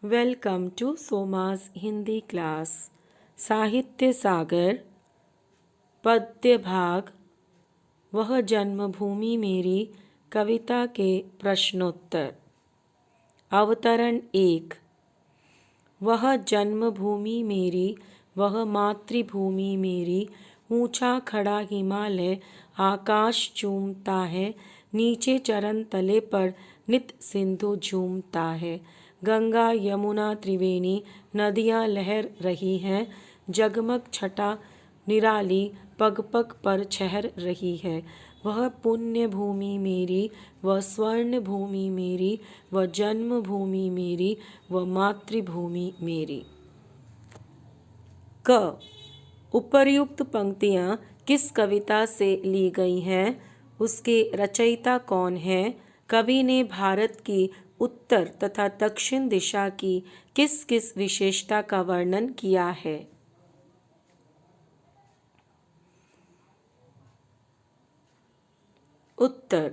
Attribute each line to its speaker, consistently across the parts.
Speaker 1: Welcome to Soma's Hindi class. साहित्य सागर पद्य भाग वह जन्मभूमि मेरी कविता के प्रश्नोत्तर। अवतरण 1। वह जन्मभूमि मेरी, वह मातृभूमि मेरी, ऊंचा खड़ा हिमालय आकाश चूमता है, नीचे चरण तले पर नित सिंधु झूमता है। गंगा यमुना त्रिवेणी नदियाँ लहर रही हैं, जगमग छटा निराली पग पग पर छहर रही है। वह पुण्य भूमि मेरी, वह स्वर्ण भूमि मेरी, वह जन्मभूमि मेरी, वह मातृभूमि मेरी। क। उपर्युक्त पंक्तियाँ किस कविता से ली गई हैं? उसके रचयिता कौन हैं? कवि ने भारत की उत्तर तथा दक्षिण दिशा की किस किस विशेषता का वर्णन किया है? उत्तर।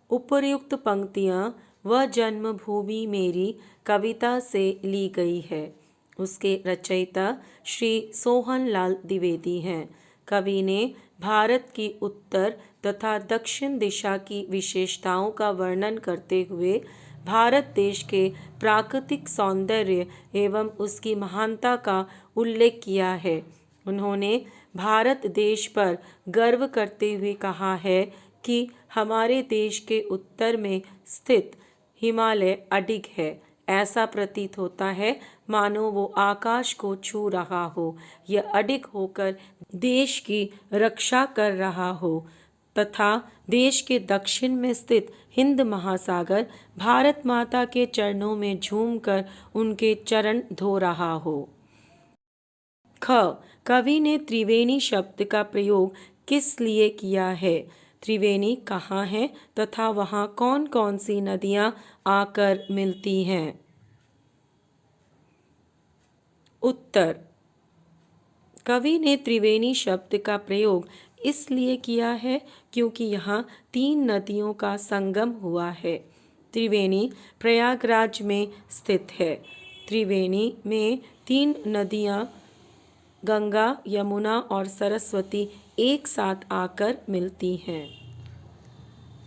Speaker 1: उपर्युक्त पंक्तियाँ वह जन्मभूमि मेरी कविता से ली गई है। उसके रचयिता श्री सोहनलाल द्विवेदी हैं। कवि ने भारत की उत्तर तथा दक्षिण दिशा की विशेषताओं का वर्णन करते हुए भारत देश के प्राकृतिक सौंदर्य एवं उसकी महानता का उल्लेख किया है। उन्होंने भारत देश पर गर्व करते हुए कहा है कि हमारे देश के उत्तर में स्थित हिमालय अडिग है। ऐसा प्रतीत होता है मानो वो आकाश को छू रहा हो, यह अडिग होकर देश की रक्षा कर रहा हो तथा देश के दक्षिण में स्थित हिंद महासागर भारत माता के चरणों में झूमकर उनके चरण धो रहा हो। ख। कवि ने त्रिवेणी शब्द का प्रयोग किस लिए किया है? त्रिवेणी कहाँ है तथा वहाँ कौन कौन सी नदियाँ आकर मिलती हैं? उत्तर। कवि ने त्रिवेणी शब्द का प्रयोग इसलिए किया है क्योंकि यहाँ 3 नदियों का संगम हुआ है। त्रिवेणी प्रयागराज में स्थित है। त्रिवेणी में 3 नदियाँ गंगा, यमुना और सरस्वती एक साथ आकर मिलती हैं।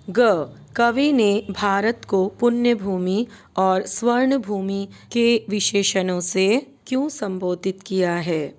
Speaker 1: ग। कवि ने भारत को पुण्य भूमि और स्वर्ण भूमि के विशेषणों से क्यों संबोधित किया है?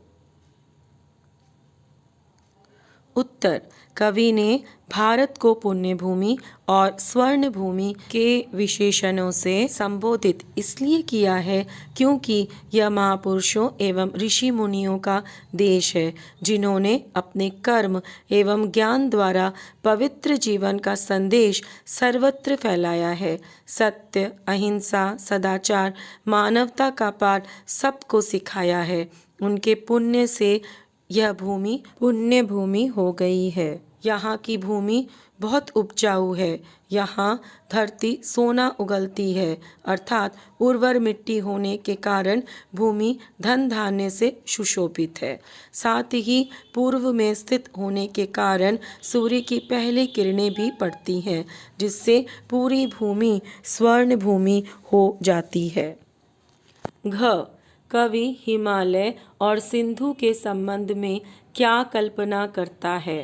Speaker 1: उत्तर। कवि ने भारत को पुण्य भूमि और स्वर्ण भूमि के विशेषणों से संबोधित इसलिए किया है क्योंकि यह महापुरुषों एवं ऋषि मुनियों का देश है, जिन्होंने अपने कर्म एवं ज्ञान द्वारा पवित्र जीवन का संदेश सर्वत्र फैलाया है। सत्य, अहिंसा, सदाचार, मानवता का पाठ सबको सिखाया है। उनके पुण्य से यह भूमि पुण्य भूमि हो गई है। यहाँ की भूमि बहुत उपजाऊ है। यहाँ धरती सोना उगलती है, अर्थात उर्वर मिट्टी होने के कारण भूमि धन धान्य से सुशोभित है। साथ ही पूर्व में स्थित होने के कारण सूर्य की पहली किरणें भी पड़ती हैं, जिससे पूरी भूमि स्वर्ण भूमि हो जाती है। घ। कवि हिमालय और सिंधु के संबंध में क्या कल्पना करता है?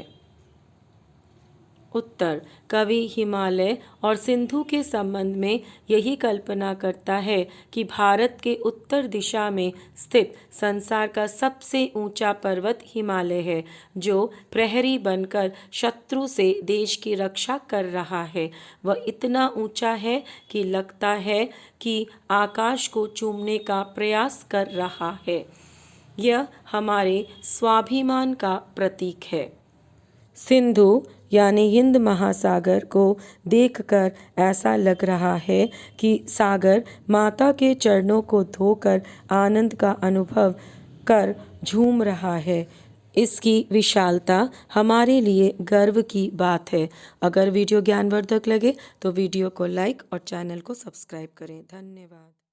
Speaker 1: उत्तर। कवि हिमालय और सिंधु के संबंध में यही कल्पना करता है कि भारत के उत्तर दिशा में स्थित संसार का सबसे ऊंचा पर्वत हिमालय है, जो प्रहरी बनकर शत्रु से देश की रक्षा कर रहा है। वह इतना ऊंचा है कि लगता है कि आकाश को चूमने का प्रयास कर रहा है। यह हमारे स्वाभिमान का प्रतीक है। सिंधु यानी हिंद महासागर को देखकर ऐसा लग रहा है कि सागर माता के चरणों को धोकर आनंद का अनुभव कर झूम रहा है। इसकी विशालता हमारे लिए गर्व की बात है। अगर वीडियो ज्ञानवर्धक लगे तो वीडियो को लाइक और चैनल को सब्सक्राइब करें। धन्यवाद।